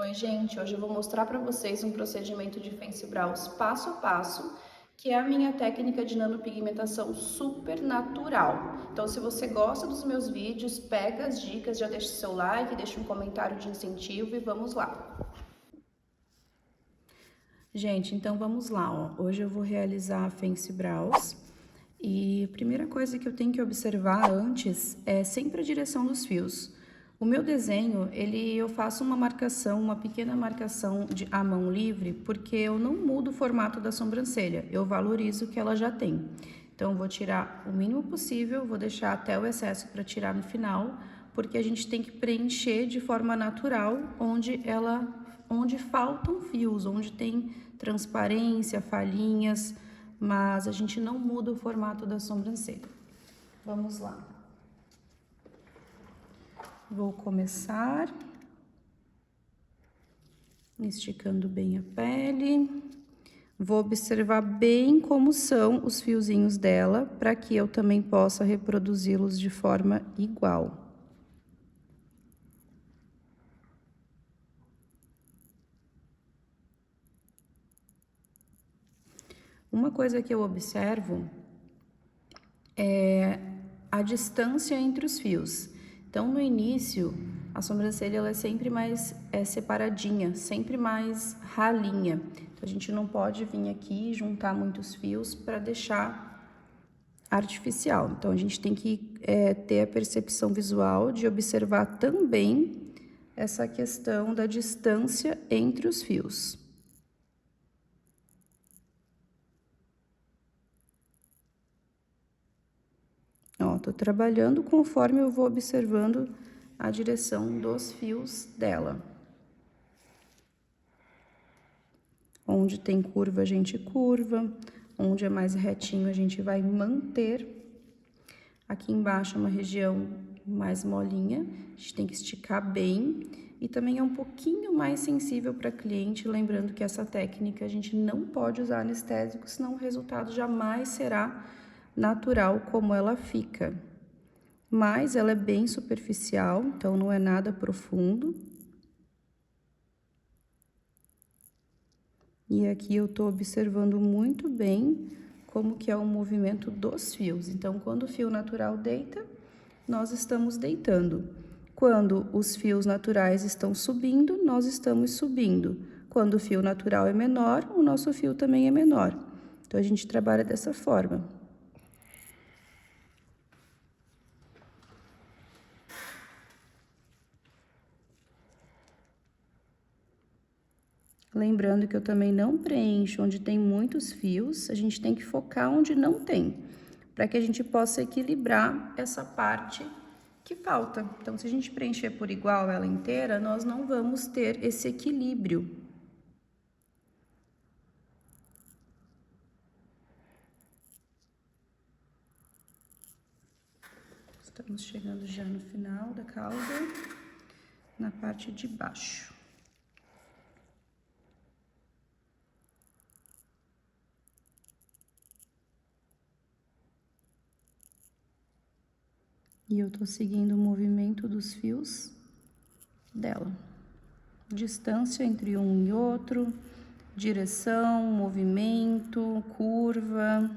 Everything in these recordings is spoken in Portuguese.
Oi, gente, hoje eu vou mostrar para vocês um procedimento de Fancy Brows passo a passo, que é a minha técnica de nanopigmentação super natural. Então, se você gosta dos meus vídeos, pega as dicas, já deixa o seu like, deixa um comentário de incentivo e vamos lá. Gente, então vamos lá, ó. Hoje eu vou realizar a Fancy Brows e a primeira coisa que eu tenho que observar antes é sempre a direção dos fios. O meu desenho, eu faço uma marcação, uma pequena marcação à mão livre, porque eu não mudo o formato da sobrancelha, eu valorizo o que ela já tem. Então, eu vou tirar o mínimo possível, vou deixar até o excesso para tirar no final, porque a gente tem que preencher de forma natural onde faltam fios, onde tem transparência, falhinhas, mas a gente não muda o formato da sobrancelha. Vamos lá. Vou começar esticando bem a pele. Vou observar bem como são os fiozinhos dela, para que eu também possa reproduzi-los de forma igual. Uma coisa que eu observo é a distância entre os fios. Então, no início, a sobrancelha ela é sempre mais separadinha, sempre mais ralinha. Então, a gente não pode vir aqui e juntar muitos fios para deixar artificial. Então, a gente tem que ter a percepção visual de observar também essa questão da distância entre os fios. Ó, tô trabalhando conforme eu vou observando a direção dos fios dela. Onde tem curva, a gente curva. Onde é mais retinho, a gente vai manter. Aqui embaixo é uma região mais molinha, a gente tem que esticar bem. E também é um pouquinho mais sensível para cliente, lembrando que essa técnica a gente não pode usar anestésico, senão o resultado jamais será natural como ela fica. Mas ela é bem superficial, então não é nada profundo. E aqui eu tô observando muito bem como que é o movimento dos fios. Então, quando o fio natural deita, nós estamos deitando. Quando os fios naturais estão subindo, nós estamos subindo. Quando o fio natural é menor, o nosso fio também é menor. Então, a gente trabalha dessa forma. Lembrando que eu também não preencho onde tem muitos fios, a gente tem que focar onde não tem, para que a gente possa equilibrar essa parte que falta. Então, se a gente preencher por igual ela inteira, nós não vamos ter esse equilíbrio. Estamos chegando já no final da cauda, na parte de baixo. E eu tô seguindo o movimento dos fios dela. Distância entre um e outro, direção, movimento, curva.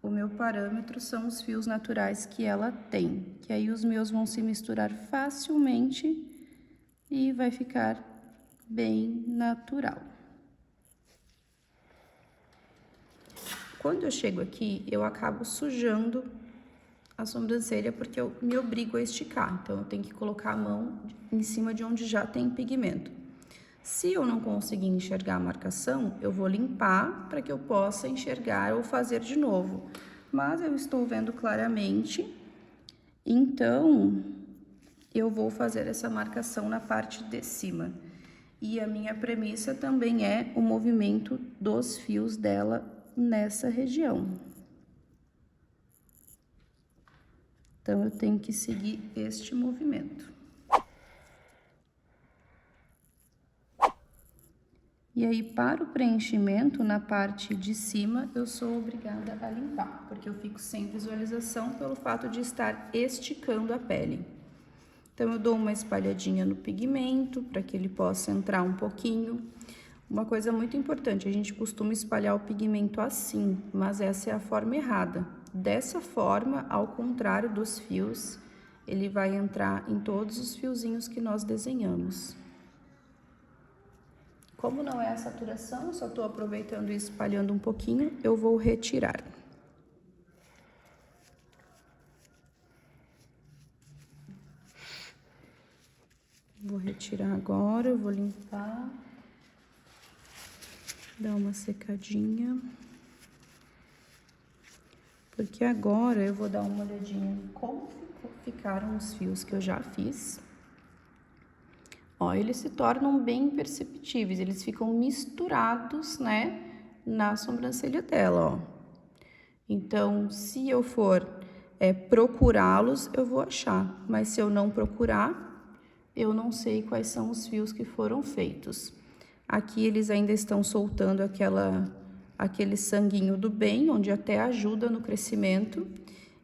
O meu parâmetro são os fios naturais que ela tem, que aí os meus vão se misturar facilmente e vai ficar bem natural. Quando eu chego aqui, eu acabo sujando a sobrancelha porque eu me obrigo a esticar, então eu tenho que colocar a mão em cima de onde já tem pigmento. Se eu não conseguir enxergar a marcação, eu vou limpar para que eu possa enxergar ou fazer de novo. Mas eu estou vendo claramente, então eu vou fazer essa marcação na parte de cima. E a minha premissa também é o movimento dos fios dela nessa região. Então, eu tenho que seguir este movimento. E aí, para o preenchimento, na parte de cima, eu sou obrigada a limpar, porque eu fico sem visualização pelo fato de estar esticando a pele. Então, eu dou uma espalhadinha no pigmento para que ele possa entrar um pouquinho. Uma coisa muito importante, a gente costuma espalhar o pigmento assim, mas essa é a forma errada. Dessa forma, ao contrário dos fios, ele vai entrar em todos os fiozinhos que nós desenhamos. Como não é a saturação, eu só estou aproveitando e espalhando um pouquinho, eu vou retirar. Vou retirar agora, eu vou limpar, dar uma secadinha. Porque agora eu vou dar uma olhadinha em como ficaram os fios que eu já fiz. Ó, eles se tornam bem perceptíveis, eles ficam misturados, né, na sobrancelha dela, ó. Então, se eu for procurá-los, eu vou achar, mas se eu não procurar, eu não sei quais são os fios que foram feitos. Aqui eles ainda estão soltando aquele sanguinho do bem, onde até ajuda no crescimento.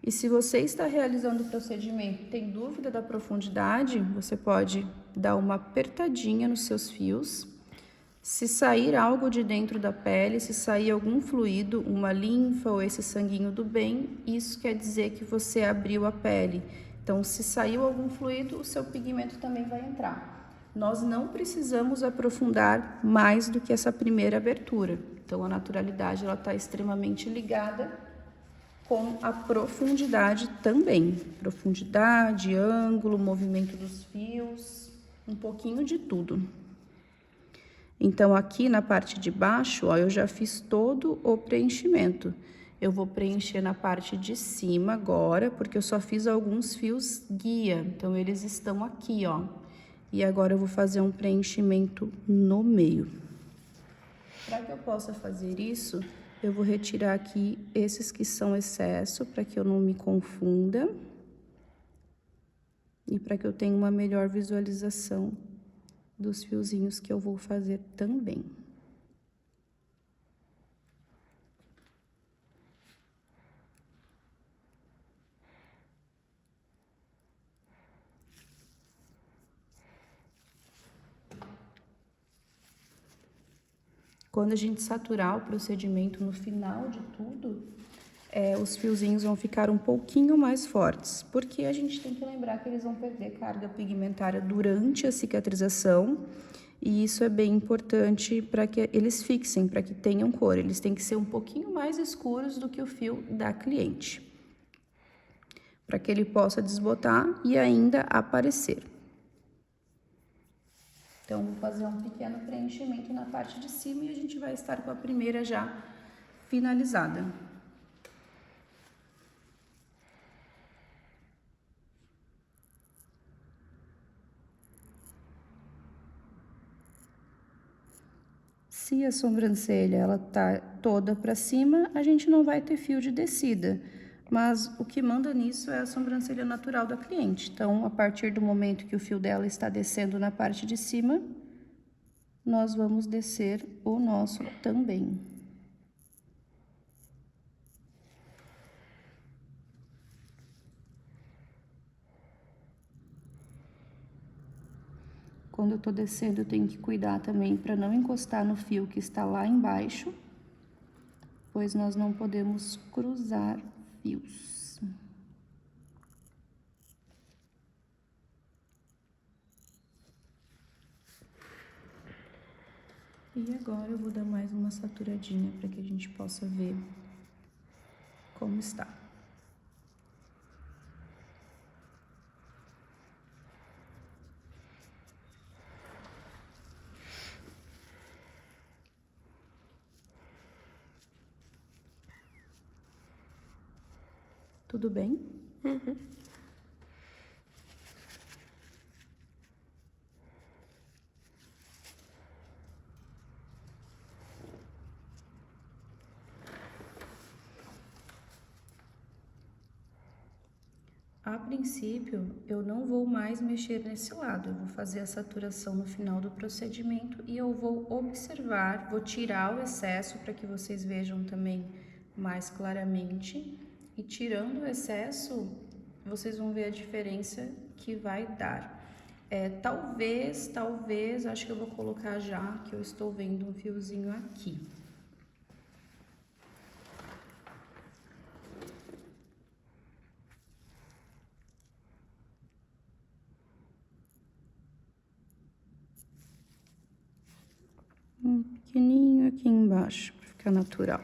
E se você está realizando o procedimento e tem dúvida da profundidade, você pode dar uma apertadinha nos seus fios. Se sair algo de dentro da pele, se sair algum fluido, uma linfa ou esse sanguinho do bem, isso quer dizer que você abriu a pele. Então, se saiu algum fluido, o seu pigmento também vai entrar. Nós não precisamos aprofundar mais do que essa primeira abertura. Então, a naturalidade ela está extremamente ligada com a profundidade também. Profundidade, ângulo, movimento dos fios, um pouquinho de tudo. Então, aqui na parte de baixo, ó, eu já fiz todo o preenchimento. Eu vou preencher na parte de cima agora, porque eu só fiz alguns fios guia. Então, eles estão aqui, ó. E agora eu vou fazer um preenchimento no meio. Para que eu possa fazer isso, eu vou retirar aqui esses que são excesso, para que eu não me confunda. E para que eu tenha uma melhor visualização dos fiozinhos que eu vou fazer também. Quando a gente saturar o procedimento no final de tudo, os fiozinhos vão ficar um pouquinho mais fortes, porque a gente tem que lembrar que eles vão perder carga pigmentária durante a cicatrização, e isso é bem importante para que eles fixem, para que tenham cor. Eles têm que ser um pouquinho mais escuros do que o fio da cliente, para que ele possa desbotar e ainda aparecer. Então, vou fazer um pequeno preenchimento na parte de cima e a gente vai estar com a primeira já finalizada. Se a sobrancelha ela tá toda para cima, a gente não vai ter fio de descida. Mas o que manda nisso é a sobrancelha natural da cliente. Então, a partir do momento que o fio dela está descendo na parte de cima, nós vamos descer o nosso também. Quando eu tô descendo, eu tenho que cuidar também para não encostar no fio que está lá embaixo, pois nós não podemos cruzar fios. E agora eu vou dar mais uma saturadinha para que a gente possa ver como está. Tudo bem? Uhum. A princípio, eu não vou mais mexer nesse lado, eu vou fazer a saturação no final do procedimento e eu vou observar, vou tirar o excesso para que vocês vejam também mais claramente. E tirando o excesso, vocês vão ver a diferença que vai dar. Talvez, acho que eu vou colocar já que eu estou vendo um fiozinho aqui. Um pequenininho aqui embaixo, para ficar natural.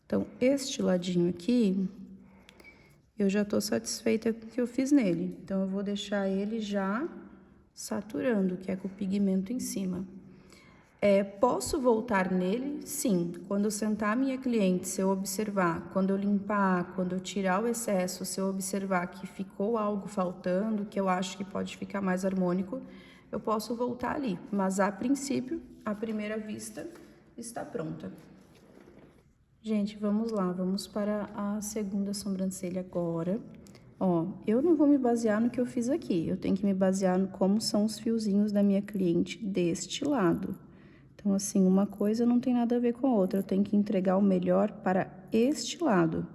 Então, este ladinho aqui, eu já tô satisfeita com o que eu fiz nele. Então, eu vou deixar ele já saturando, que é com o pigmento em cima. Posso voltar nele? Sim. Quando eu sentar a minha cliente, se eu observar, quando eu limpar, quando eu tirar o excesso, se eu observar que ficou algo faltando, que eu acho que pode ficar mais harmônico, eu posso voltar ali. Mas, a princípio, à primeira vista, está pronta. Gente, vamos lá, vamos para a segunda sobrancelha agora. Ó, eu não vou me basear no que eu fiz aqui, eu tenho que me basear no como são os fiozinhos da minha cliente deste lado. Então, assim, uma coisa não tem nada a ver com a outra, eu tenho que entregar o melhor para este lado.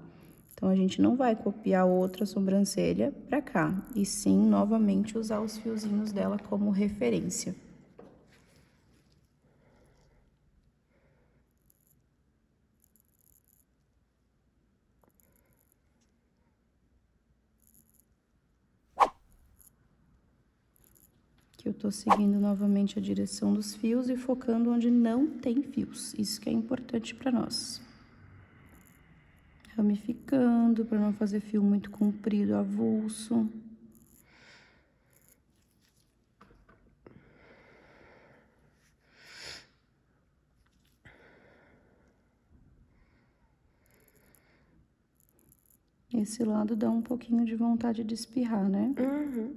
Então, a gente não vai copiar outra sobrancelha para cá, e sim, novamente, usar os fiozinhos dela como referência. Eu tô seguindo novamente a direção dos fios e focando onde não tem fios. Isso que é importante para nós. Ramificando para não fazer fio muito comprido, avulso. Esse lado dá um pouquinho de vontade de espirrar, né? Uhum.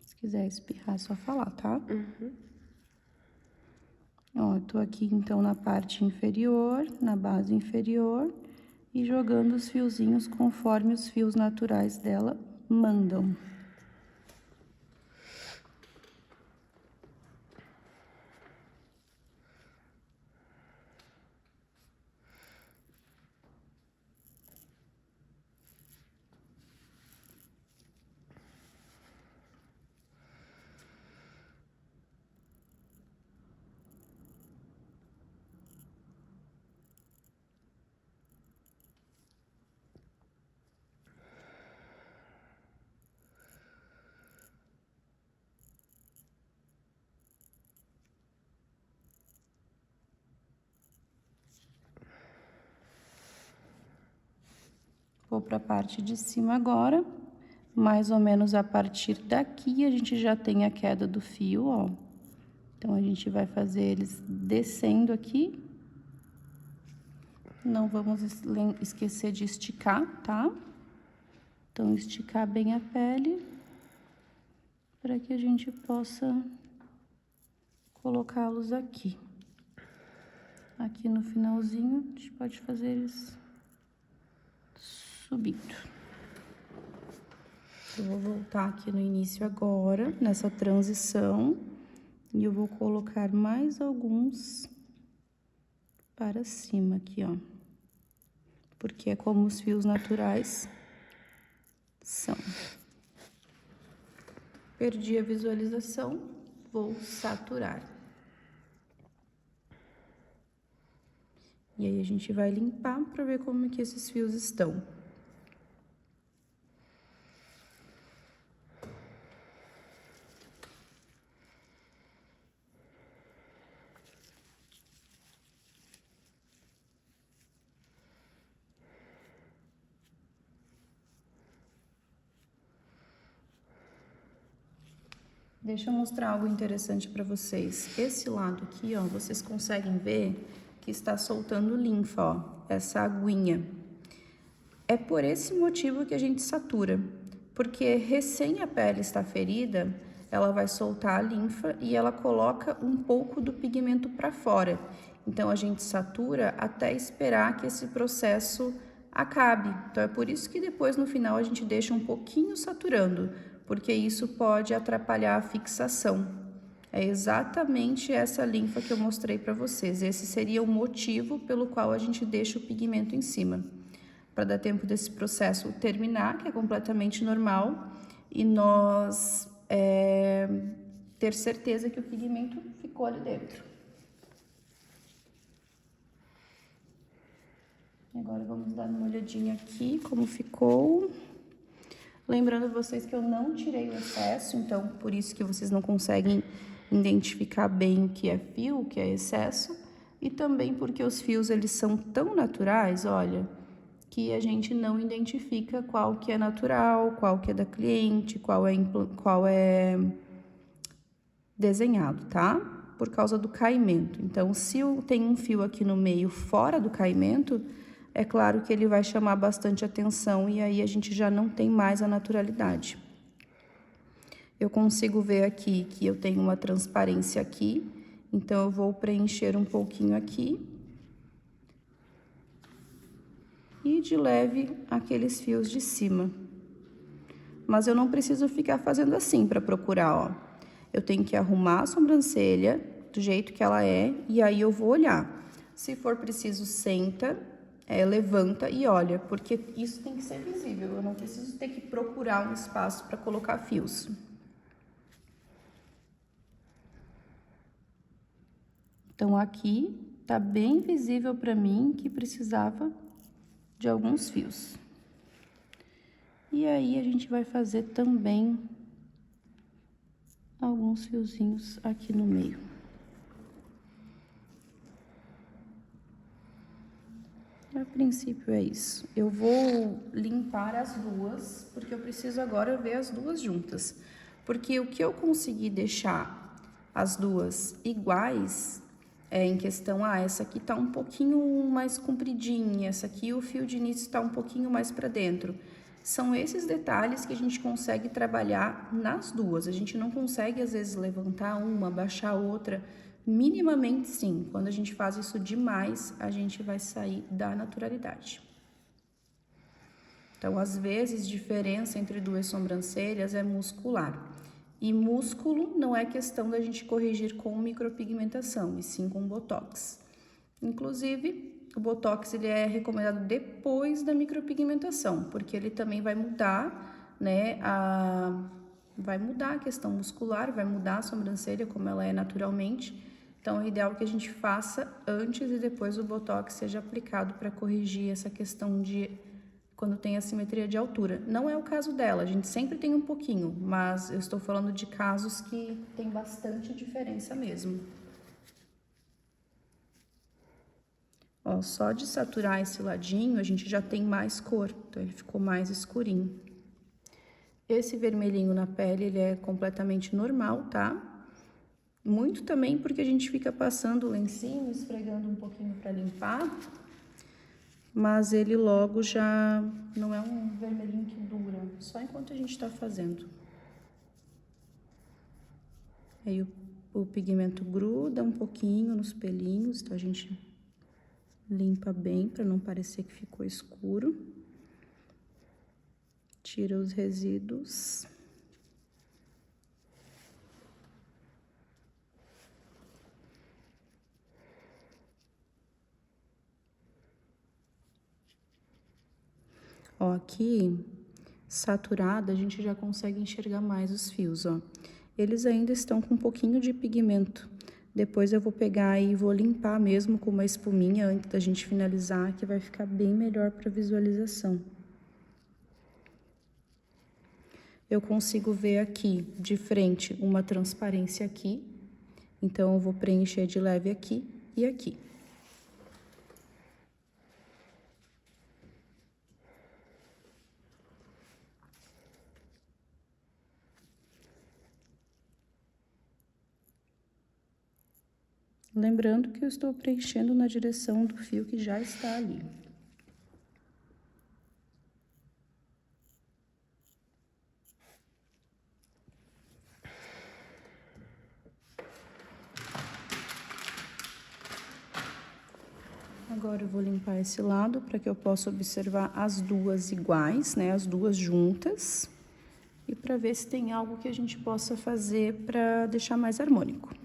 Se quiser espirrar, é só falar, tá? Uhum. Ó, tô aqui então na parte inferior, na base inferior, e jogando os fiozinhos conforme os fios naturais dela mandam. Vou para a parte de cima agora, mais ou menos a partir daqui a gente já tem a queda do fio, ó. Então, a gente vai fazer eles descendo aqui. Não vamos esquecer de esticar, tá? Então, esticar bem a pele, para que a gente possa colocá-los aqui. Aqui no finalzinho, a gente pode fazer eles subindo. Eu vou voltar aqui no início agora, nessa transição, e eu vou colocar mais alguns para cima aqui, ó. Porque é como os fios naturais são. Perdi a visualização, vou saturar. E aí, a gente vai limpar para ver como é que esses fios estão. Deixa eu mostrar algo interessante para vocês. Esse lado aqui, ó, vocês conseguem ver que está soltando linfa, ó, essa aguinha. É por esse motivo que a gente satura, porque recém a pele está ferida, ela vai soltar a linfa e ela coloca um pouco do pigmento para fora. Então, a gente satura até esperar que esse processo acabe. Então, é por isso que depois, no final, a gente deixa um pouquinho saturando, porque isso pode atrapalhar a fixação. É exatamente essa linfa que eu mostrei para vocês. Esse seria o motivo pelo qual a gente deixa o pigmento em cima. para dar tempo desse processo terminar, que é completamente normal, e nós ter certeza que o pigmento ficou ali dentro. Agora vamos dar uma olhadinha aqui como ficou. Lembrando vocês que eu não tirei o excesso, então por isso que vocês não conseguem identificar bem o que é fio, o que é excesso, e também porque os fios eles são tão naturais, olha, que a gente não identifica qual que é natural, qual que é da cliente, qual é desenhado, tá? Por causa do caimento. Então, se tem um fio aqui no meio fora do caimento, é claro que ele vai chamar bastante atenção e aí a gente já não tem mais a naturalidade. Eu consigo ver aqui que eu tenho uma transparência aqui, então eu vou preencher um pouquinho aqui. E de leve aqueles fios de cima. Mas eu não preciso ficar fazendo assim para procurar, ó. Eu tenho que arrumar a sobrancelha do jeito que ela é e aí eu vou olhar. Se for preciso, senta, levanta e olha, porque isso tem que ser visível. Eu não preciso ter que procurar um espaço para colocar fios. Então, aqui tá bem visível para mim que precisava de alguns fios. E aí, a gente vai fazer também alguns fiozinhos aqui no meio. A princípio é isso. Eu vou limpar as duas, porque eu preciso agora ver as duas juntas. Porque o que eu consegui deixar as duas iguais em questão, essa aqui tá um pouquinho mais compridinha, essa aqui o fio de início tá um pouquinho mais para dentro. São esses detalhes que a gente consegue trabalhar nas duas. A gente não consegue, às vezes, levantar uma, baixar outra. Minimamente, sim. Quando a gente faz isso demais, a gente vai sair da naturalidade. Então, às vezes, diferença entre duas sobrancelhas é muscular. E músculo não é questão da gente corrigir com micropigmentação, e sim com botox. Inclusive, o botox ele é recomendado depois da micropigmentação, porque ele também vai mudar, né, vai mudar a questão muscular, vai mudar a sobrancelha como ela é naturalmente. Então, é ideal que a gente faça antes e depois o botox seja aplicado para corrigir essa questão de quando tem assimetria de altura. Não é o caso dela, a gente sempre tem um pouquinho, mas eu estou falando de casos que tem bastante diferença mesmo. Ó, só de saturar esse ladinho, a gente já tem mais cor, então ele ficou mais escurinho. Esse vermelhinho na pele, ele é completamente normal, tá? Muito também porque a gente fica passando o lencinho, esfregando um pouquinho para limpar, mas ele logo já não é um vermelhinho que dura, só enquanto a gente tá fazendo. Aí o pigmento gruda um pouquinho nos pelinhos, então a gente limpa bem para não parecer que ficou escuro. Tira os resíduos. Ó, aqui, saturada, a gente já consegue enxergar mais os fios, ó. Eles ainda estão com um pouquinho de pigmento. Depois eu vou pegar e vou limpar mesmo com uma espuminha antes da gente finalizar, que vai ficar bem melhor para visualização. Eu consigo ver aqui, de frente, uma transparência aqui. Então, eu vou preencher de leve aqui e aqui. Lembrando que eu estou preenchendo na direção do fio que já está ali. Agora eu vou limpar esse lado para que eu possa observar as duas iguais, né? As duas juntas. E para ver se tem algo que a gente possa fazer para deixar mais harmônico.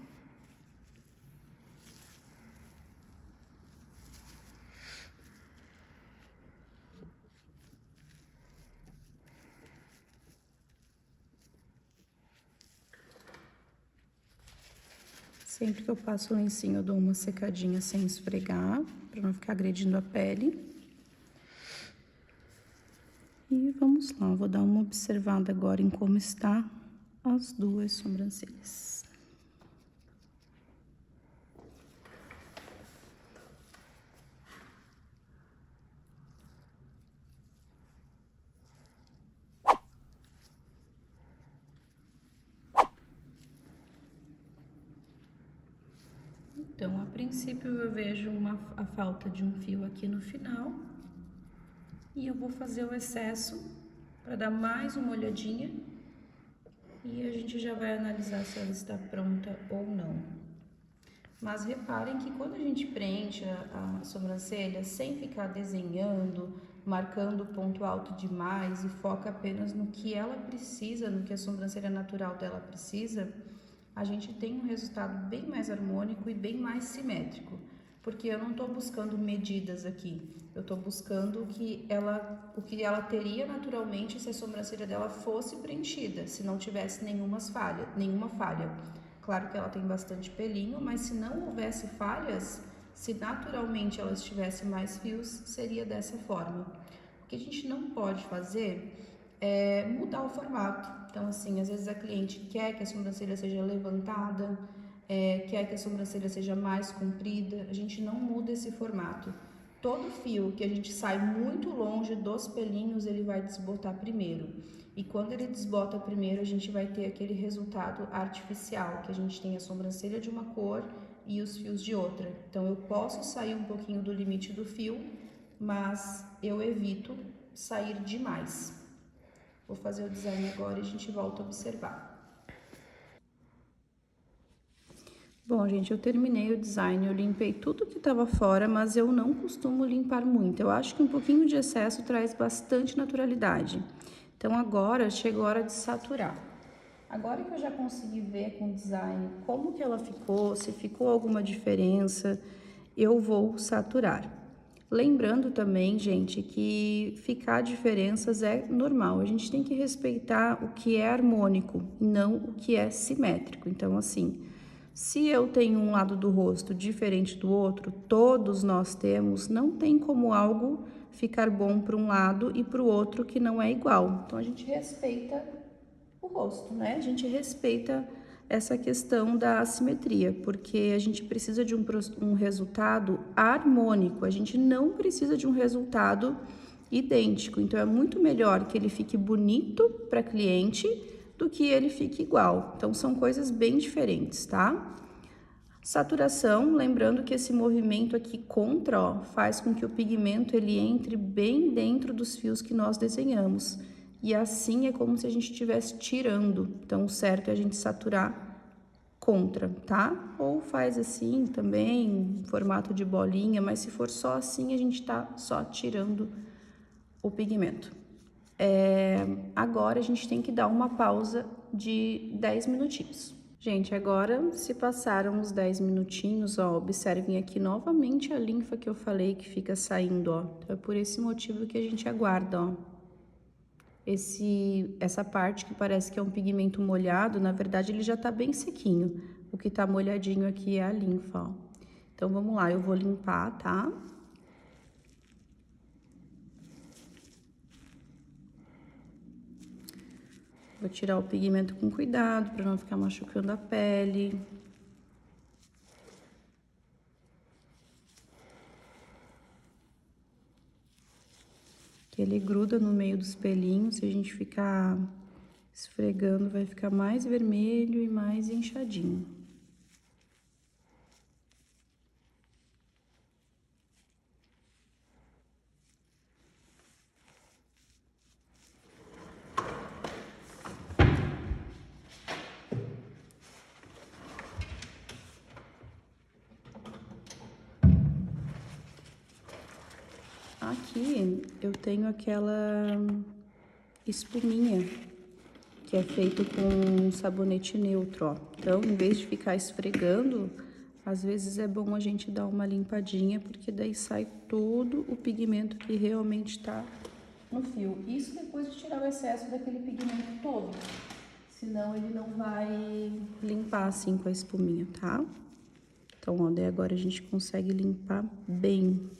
Sempre que eu passo o lencinho, eu dou uma secadinha sem esfregar, para não ficar agredindo a pele. E vamos lá, vou dar uma observada agora em como está as duas sobrancelhas. Então, a princípio, eu vejo a falta de um fio aqui no final. E eu vou fazer o excesso para dar mais uma olhadinha. E a gente já vai analisar se ela está pronta ou não. Mas reparem que quando a gente preenche a sobrancelha sem ficar desenhando, marcando o ponto alto demais e foca apenas no que ela precisa, no que a sobrancelha natural dela precisa, a gente tem um resultado bem mais harmônico e bem mais simétrico, porque eu não estou buscando medidas aqui, eu estou buscando o que ela teria naturalmente se a sobrancelha dela fosse preenchida, se não tivesse nenhuma falha. Claro que ela tem bastante pelinho, mas se não houvesse falhas, se naturalmente ela tivesse mais fios, seria dessa forma. O que a gente não pode fazer é mudar o formato. Então, assim, às vezes a cliente quer que a sobrancelha seja levantada, quer que a sobrancelha seja mais comprida, a gente não muda esse formato. Todo fio que a gente sai muito longe dos pelinhos, ele vai desbotar primeiro. E quando ele desbota primeiro, a gente vai ter aquele resultado artificial, que a gente tem a sobrancelha de uma cor e os fios de outra. Então, eu posso sair um pouquinho do limite do fio, mas eu evito sair demais. Vou fazer o design agora e a gente volta a observar. Bom, gente, eu terminei o design, eu limpei tudo que estava fora, mas eu não costumo limpar muito. Eu acho que um pouquinho de excesso traz bastante naturalidade. Então, agora chegou a hora de saturar. Agora que eu já consegui ver com o design como que ela ficou, se ficou alguma diferença, eu vou saturar. Lembrando também, gente, que ficar diferenças é normal. A gente tem que respeitar o que é harmônico, não o que é simétrico. Então, assim, se eu tenho um lado do rosto diferente do outro, todos nós temos, não tem como algo ficar bom para um lado e para o outro que não é igual. Então, a gente respeita o rosto, né? A gente respeita essa questão da assimetria, porque a gente precisa de um resultado harmônico, a gente não precisa de um resultado idêntico. Então, é muito melhor que ele fique bonito para cliente do que ele fique igual. Então, são coisas bem diferentes, tá? Saturação, lembrando que esse movimento aqui contra, ó, faz com que o pigmento ele entre bem dentro dos fios que nós desenhamos. E assim é como se a gente estivesse tirando. Então, o certo é a gente saturar contra, tá? Ou faz assim também, formato de bolinha, mas se for só assim, a gente tá só tirando o pigmento. Agora, a gente tem que dar uma pausa de 10 minutinhos. Gente, agora se passaram os 10 minutinhos, ó, observem aqui novamente a linfa que eu falei que fica saindo, ó. Então, é por esse motivo que a gente aguarda, ó. Essa parte que parece que é um pigmento molhado, na verdade ele já tá bem sequinho. O que tá molhadinho aqui é a linfa, ó. Então, vamos lá, eu vou limpar, tá? Vou tirar o pigmento com cuidado, para não ficar machucando a pele. Que ele gruda no meio dos pelinhos, se a gente ficar esfregando, vai ficar mais vermelho e mais inchadinho. Aqui eu tenho aquela espuminha que é feito com sabonete neutro, ó. Então, em vez de ficar esfregando, às vezes é bom a gente dar uma limpadinha, porque daí sai todo o pigmento que realmente tá no fio. Isso depois de tirar o excesso daquele pigmento todo. senão ele não vai limpar assim com a espuminha, tá? Então, ó, daí agora a gente consegue limpar bem.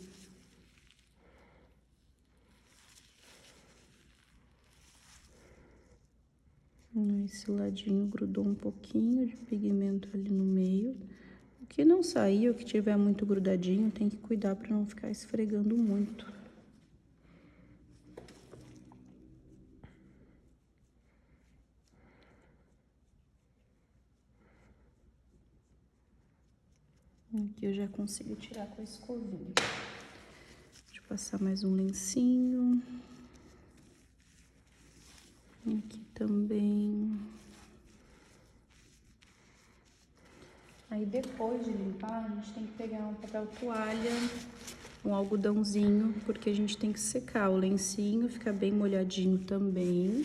Esse ladinho grudou um pouquinho de pigmento ali no meio. O que não sair, o que tiver muito grudadinho, tem que cuidar para não ficar esfregando muito. Aqui eu já consigo tirar com a escovinha. Deixa eu passar mais um lencinho. Aqui também. Aí depois de limpar, a gente tem que pegar um papel toalha, um algodãozinho, porque a gente tem que secar o lencinho, fica bem molhadinho também.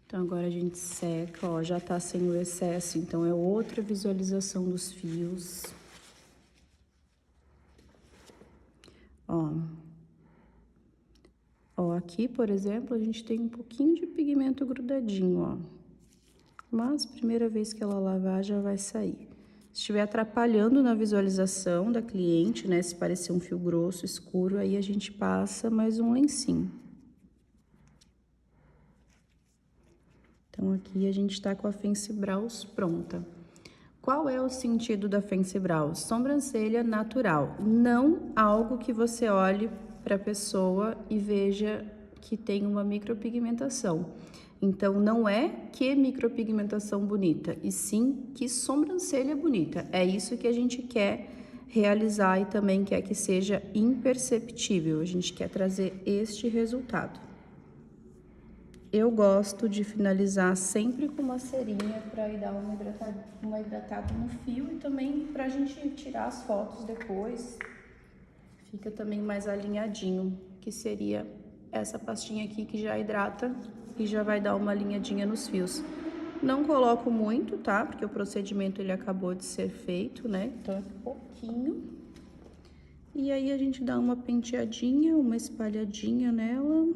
Então agora a gente seca, ó, já tá sem o excesso, então é outra visualização dos fios. Ó, aqui, por exemplo, a gente tem um pouquinho de pigmento grudadinho, ó. Mas, primeira vez que ela lavar, já vai sair. Se estiver atrapalhando na visualização da cliente, né, se parecer um fio grosso, escuro, aí a gente passa mais um lencinho. Então, aqui a gente tá com a Fancy Brows pronta. Qual é o sentido da Fancy Brows? Sobrancelha natural, não algo que você olhe para a pessoa e veja que tem uma micropigmentação. Então, não é que micropigmentação bonita, e sim que sobrancelha bonita. É isso que a gente quer realizar e também quer que seja imperceptível. A gente quer trazer este resultado. Eu gosto de finalizar sempre com uma cerinha para ir dar uma hidratada no fio e também para a gente tirar as fotos depois. Fica também mais alinhadinho, que seria essa pastinha aqui que já hidrata e já vai dar uma alinhadinha nos fios. Não coloco muito, tá? Porque o procedimento ele acabou de ser feito, né? Então é pouquinho. E aí a gente dá uma penteadinha, uma espalhadinha nela.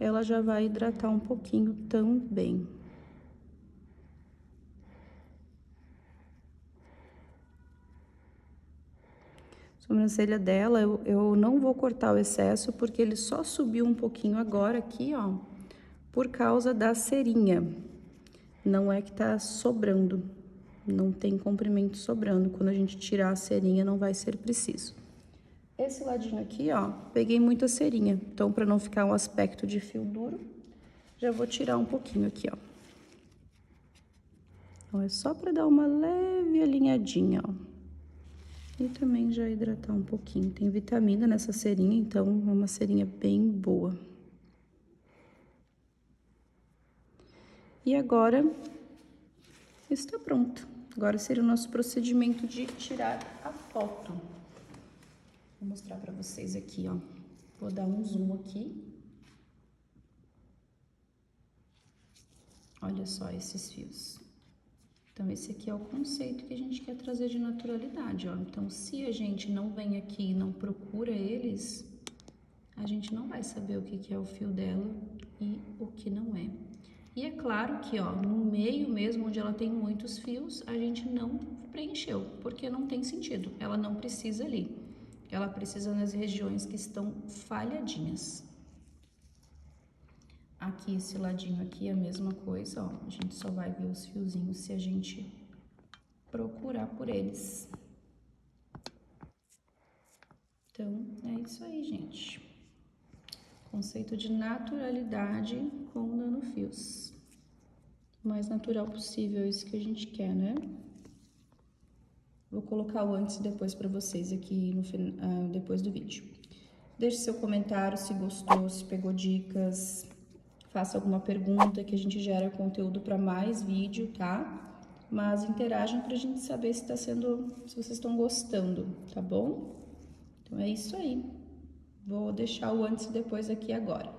Ela já vai hidratar um pouquinho também. A sobrancelha dela, eu não vou cortar o excesso, porque ele só subiu um pouquinho agora aqui, ó, por causa da cerinha. Não é que tá sobrando, não tem comprimento sobrando. Quando a gente tirar a cerinha, não vai ser preciso. Esse ladinho aqui, ó, peguei muita cerinha, então para não ficar um aspecto de fio duro, já vou tirar um pouquinho aqui, ó. Então, é só para dar uma leve alinhadinha, ó. E também já hidratar um pouquinho. Tem vitamina nessa cerinha, então é uma cerinha bem boa. E agora, está pronto. Agora seria o nosso procedimento de tirar a foto. Vou mostrar para vocês aqui, ó. Vou dar um zoom aqui. Olha só esses fios. Então, esse aqui é o conceito que a gente quer trazer de naturalidade, ó. Então, se a gente não vem aqui e não procura eles, a gente não vai saber o que é o fio dela e o que não é. E é claro que, ó, no meio mesmo, onde ela tem muitos fios, a gente não preencheu, porque não tem sentido. Ela não precisa ali. Ela precisa nas regiões que estão falhadinhas. Aqui, esse ladinho aqui é a mesma coisa, ó. A gente só vai ver os fiozinhos se a gente procurar por eles. Então, é isso aí, gente. Conceito de naturalidade com nanofios. O mais natural possível, é isso que a gente quer, né? Vou colocar o antes e depois para vocês aqui no depois do vídeo. Deixe seu comentário se gostou, se pegou dicas, faça alguma pergunta que a gente gera conteúdo para mais vídeo, tá? Mas interajam para a gente saber se se vocês estão gostando, tá bom? Então é isso aí. Vou deixar o antes e depois aqui agora.